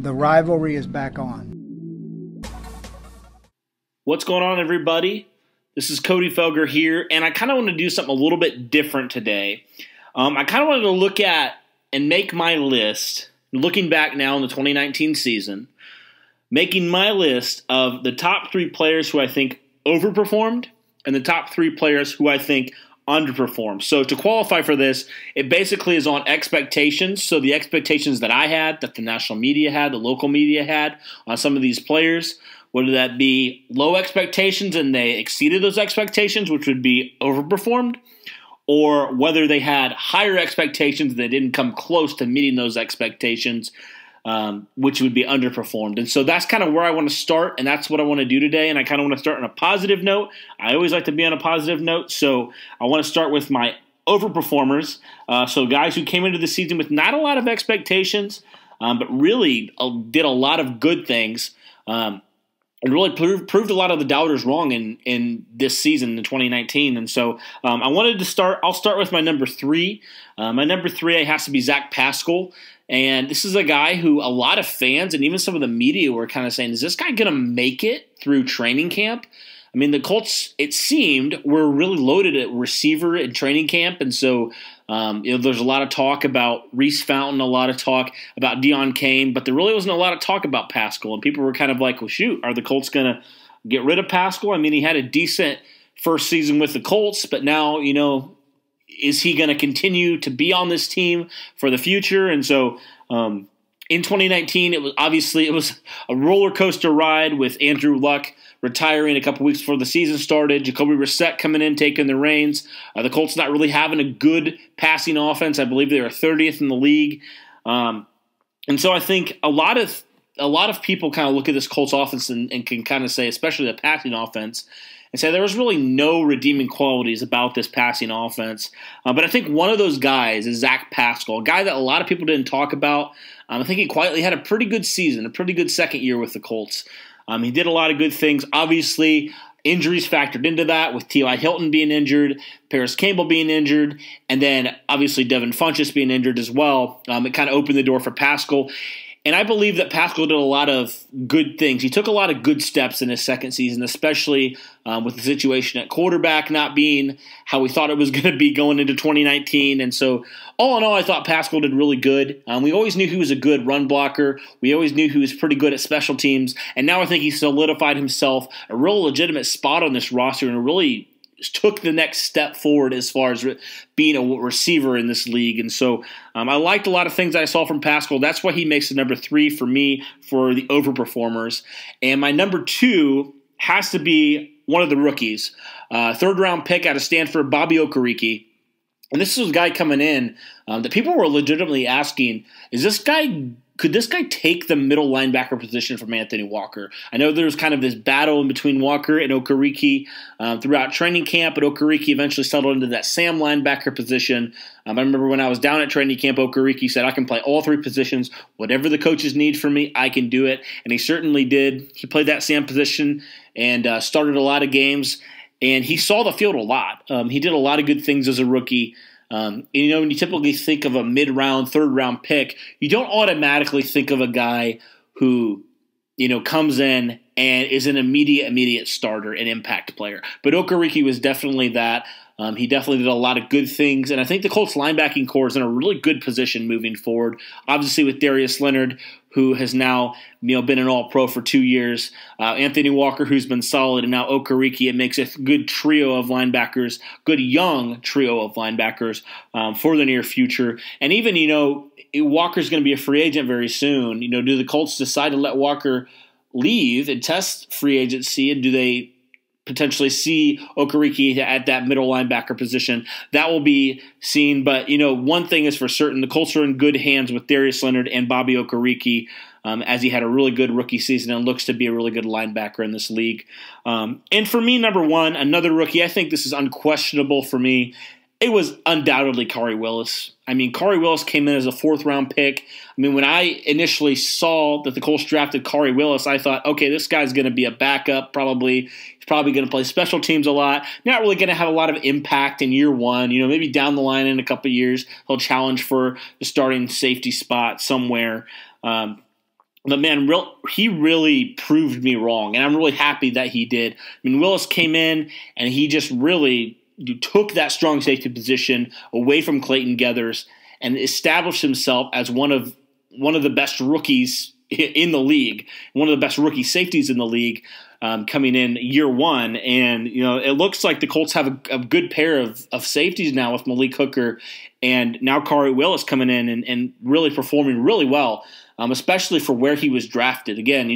The rivalry is back on. What's going on, everybody? This is Cody Felger here, and I kind of want to do something a little bit different today. I kind of wanted to look at and make my list, looking back now in the 2019 season, making my list of the top 3 players who I think overperformed and the top 3 players who I think underperformed. So to qualify for this, it basically is on expectations. So the expectations that I had, that the national media had, the local media had on some of these players, whether that be low expectations and they exceeded those expectations, which would be overperformed, or whether they had higher expectations and they didn't come close to meeting those expectations, which would be underperformed. And so that's kind of where I want to start, and that's what I want to do today. And I kind of want to start on a positive note. I always like to be on a positive note, so I want to start with my overperformers. So guys who came into the season with not a lot of expectations, but really did a lot of good things, and really proved a lot of the doubters wrong in this season in 2019. And so I wanted to start. I'll start with my number 3. My number 3 has to be Zach Pascal. And this is a guy who a lot of fans and even some of the media were kind of saying, is this guy going to make it through training camp? I mean, the Colts, it seemed, were really loaded at receiver in training camp. And so, there's a lot of talk about Reese Fountain, a lot of talk about Deon Cain, but there really wasn't a lot of talk about Pascal. And people were kind of like, well, shoot, are the Colts going to get rid of Pascal? I mean, he had a decent first season with the Colts, but now, is he going to continue to be on this team for the future? And so in 2019, it was a roller coaster ride with Andrew Luck retiring a couple weeks before the season started, Jacoby Brissett coming in, taking the reins. The Colts not really having a good passing offense. I believe they were 30th in the league. And so I think a lot of people kind of look at this Colts offense and can kind of say, especially the passing offense, and say there was really no redeeming qualities about this passing offense. But I think one of those guys is Zach Pascal, a guy that a lot of people didn't talk about. I think he quietly had a pretty good season, a pretty good second year with the Colts. He did a lot of good things. Obviously, injuries factored into that with T.Y. Hilton being injured, Paris Campbell being injured, and then obviously Devin Funchess being injured as well. It kind of opened the door for Pascal. And I believe that Pascal did a lot of good things. He took a lot of good steps in his second season, especially with the situation at quarterback not being how we thought it was going to be going into 2019. And so all in all, I thought Pascal did really good. We always knew he was a good run blocker. We always knew he was pretty good at special teams. And now I think he solidified himself a real legitimate spot on this roster and really took the next step forward as far as being a receiver in this league. And so I liked a lot of things I saw from Pascal. That's why he makes the number 3 for me for the overperformers. And my number 2 has to be one of the rookies. 3rd-round pick out of Stanford, Bobby O Curriki. And this is a guy coming in that people were legitimately asking, could this guy take the middle linebacker position from Anthony Walker? I know there was kind of this battle in between Walker and O Curriki throughout training camp, but O Curriki eventually settled into that Sam linebacker position. I remember when I was down at training camp, O Curriki said, I can play all 3 positions. Whatever the coaches need from me, I can do it. And he certainly did. He played that Sam position and started a lot of games, and he saw the field a lot. He did a lot of good things as a rookie. When you typically think of a mid-round, 3rd-round pick, you don't automatically think of a guy who, comes in and is an immediate starter, an impact player. But O Curriki was definitely that. He definitely did a lot of good things, and I think the Colts linebacking core is in a really good position moving forward. Obviously with Darius Leonard, who has now been an All-Pro for 2 years, Anthony Walker, who's been solid, and now O Curriki. It makes a good trio of linebackers, good young trio of linebackers for the near future. And even Walker's going to be a free agent very soon. Do the Colts decide to let Walker leave and test free agency, and do they potentially see O Curriki at that middle linebacker position? That will be seen. But, one thing is for certain, the Colts are in good hands with Darius Leonard and Bobby O Curriki, as he had a really good rookie season and looks to be a really good linebacker in this league. And for me, number 1, another rookie, I think this is unquestionable for me. It was undoubtedly Khari Willis. I mean, Khari Willis came in as a 4th-round pick. I mean, when I initially saw that the Colts drafted Khari Willis, I thought, okay, this guy's going to be a backup probably. He's probably going to play special teams a lot. Not really going to have a lot of impact in year 1. Maybe down the line in a couple of years, he'll challenge for the starting safety spot somewhere. But man, he really proved me wrong, and I'm really happy that he did. I mean, Willis came in, and he just really took that strong safety position away from Clayton Geathers and established himself as one of the best rookies in the league, one of the best rookie safeties in the league, coming in year one. And, it looks like the Colts have a good pair of safeties now with Malik Hooker and now Willis coming in and really performing really well. Especially for where he was drafted. Again,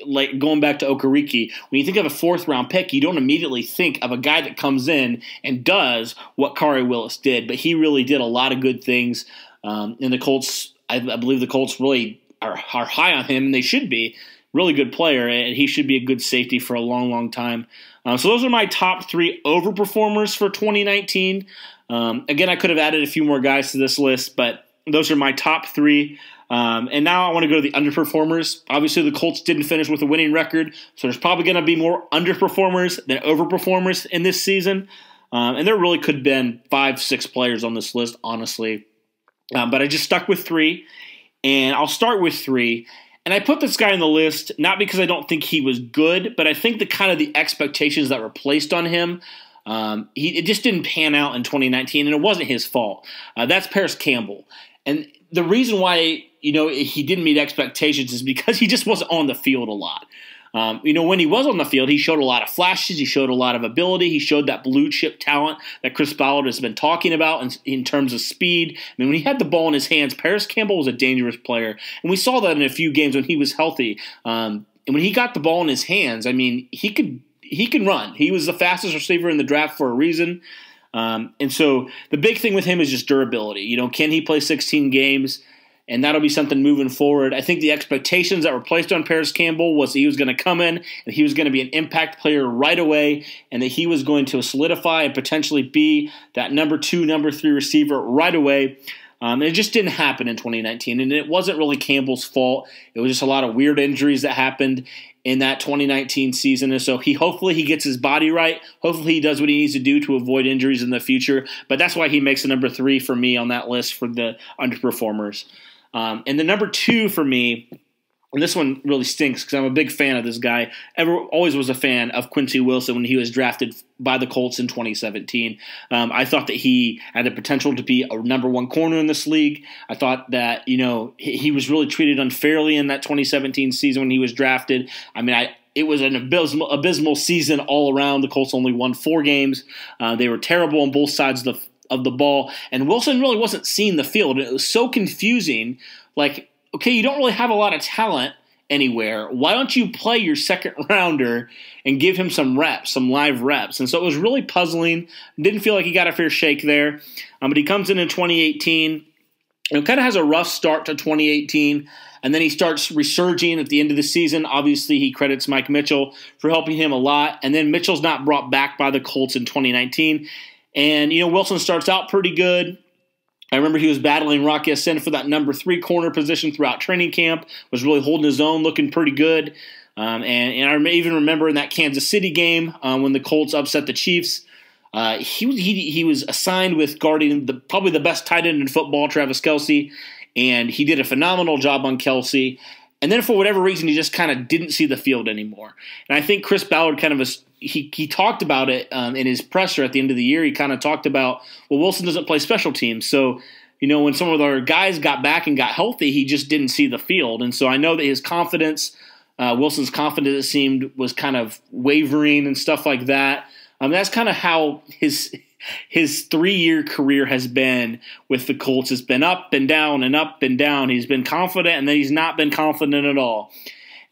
like going back to O Curriki, when you think of a 4th-round pick, you don't immediately think of a guy that comes in and does what Willis did, but he really did a lot of good things. And the Colts, I believe the Colts really are high on him, and they should be. Really good player, and he should be a good safety for a long, long time. So those are my top 3 overperformers for 2019. Again, I could have added a few more guys to this list, but those are my top 3. And now I want to go to the underperformers. Obviously, the Colts didn't finish with a winning record, so there's probably going to be more underperformers than overperformers in this season. And there really could have been 5-6 players on this list, honestly. But I just stuck with 3, and I'll start with 3. And I put this guy on the list not because I don't think he was good, but I think the expectations that were placed on him, it just didn't pan out in 2019, and it wasn't his fault. That's Campbell. And the reason why he didn't meet expectations is because he just wasn't on the field a lot. When he was on the field, he showed a lot of flashes. He showed a lot of ability. He showed that blue chip talent that Chris Ballard has been talking about in terms of speed. I mean, when he had the ball in his hands, Campbell was a dangerous player. And we saw that in a few games when he was healthy. And when he got the ball in his hands, I mean, he can run. He was the fastest receiver in the draft for a reason. And so the big thing with him is just durability. Can he play 16 games? And that'll be something moving forward. I think the expectations that were placed on Campbell was that he was going to come in and he was going to be an impact player right away, and that he was going to solidify and potentially be that number 2, number 3 receiver right away. And it just didn't happen in 2019. And it wasn't really Campbell's fault. It was just a lot of weird injuries that happened in that 2019 season. And so hopefully he gets his body right. Hopefully he does what he needs to do to avoid injuries in the future. But that's why he makes the number 3 for me on that list for the underperformers. And the number 2 for me, and this one really stinks because I'm a big fan of this guy. Always was a fan of Quincy Wilson when he was drafted by the Colts in 2017. I thought that he had the potential to be a number 1 corner in this league. I thought that he was really treated unfairly in that 2017 season when he was drafted. I mean, it was an abysmal season all around. The Colts only won 4 games. They were terrible on both sides of the ball, and Wilson really wasn't seeing the field. It was so confusing. Like, okay, you don't really have a lot of talent anywhere. Why don't you play your 2nd rounder and give him some reps, some live reps? And so it was really puzzling. Didn't feel like he got a fair shake there. But he comes in 2018. Kind of has a rough start to 2018. And then he starts resurging at the end of the season. Obviously, he credits Mike Mitchell for helping him a lot. And then Mitchell's not brought back by the Colts in 2019. And, Wilson starts out pretty good. I remember he was battling Rock Ya-Sin for that number 3 corner position throughout training camp, was really holding his own, looking pretty good. And I even remember in that Kansas City game when the Colts upset the Chiefs, he was assigned with guarding probably the best tight end in football, Travis Kelce, and he did a phenomenal job on Kelce. And then for whatever reason, he just kind of didn't see the field anymore. And I think Chris Ballard he talked about it in his presser at the end of the year. He kind of talked about, well, Wilson doesn't play special teams. So, when some of our guys got back and got healthy, he just didn't see the field. And so I know that his confidence, Wilson's confidence, it seemed, was kind of wavering and stuff like that. That's kind of how his 3-year career has been with the Colts. It's been up and down and up and down. He's been confident, and then he's not been confident at all.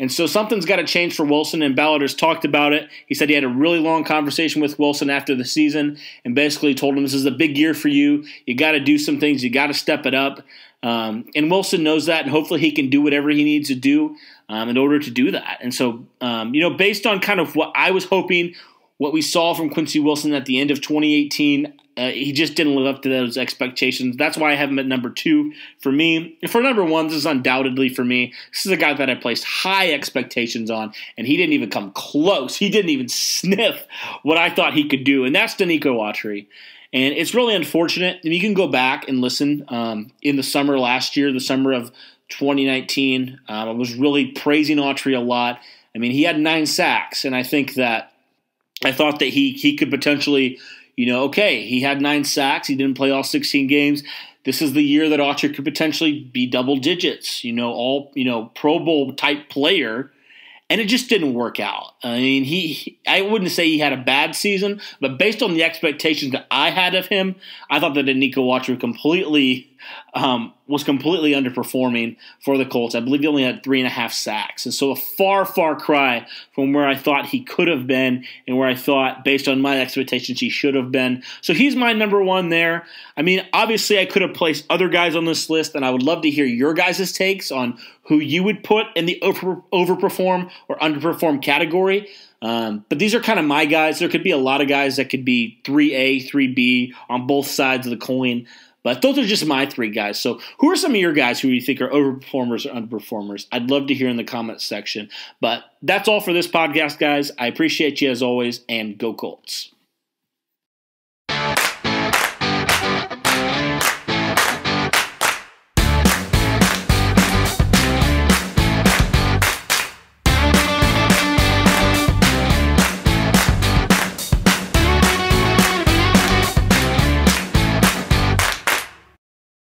And so something's got to change for Wilson, and Ballard has talked about it. He said he had a really long conversation with Wilson after the season and basically told him, this is a big year for you. You got to do some things. You got to step it up. And Wilson knows that, and hopefully he can do whatever he needs to do in order to do that. And so, based on kind of what I was hoping, what we saw from Quincy Wilson at the end of 2018, he just didn't live up to those expectations. That's why I have him at number 2 for me. For number 1, this is undoubtedly for me. This is a guy that I placed high expectations on, and he didn't even come close. He didn't even sniff what I thought he could do, and that's Tanika Watry. And it's really unfortunate. And you can go back and listen in the summer last year, the summer of 2019. I was really praising Watry a lot. I mean, he had 9 sacks, and I thought that he could potentially, he had 9 sacks. He didn't play all 16 games. This is the year that Watry could potentially be double digits, Pro Bowl type player. And it just didn't work out. I mean, I wouldn't say he had a bad season, but based on the expectations that I had of him, I thought that Tanika Watry was completely underperforming for the Colts. I believe he only had 3.5 sacks. And so a far, far cry from where I thought he could have been and where I thought, based on my expectations, he should have been. So he's my number one there. I mean, obviously I could have placed other guys on this list, and I would love to hear your guys' takes on who you would put in the overperform or underperform category. But these are kind of my guys. There could be a lot of guys that could be 3A, 3B on both sides of the coin. But those are just my 3 guys. So who are some of your guys who you think are overperformers or underperformers? I'd love to hear in the comments section. But that's all for this podcast, guys. I appreciate you as always, and go Colts.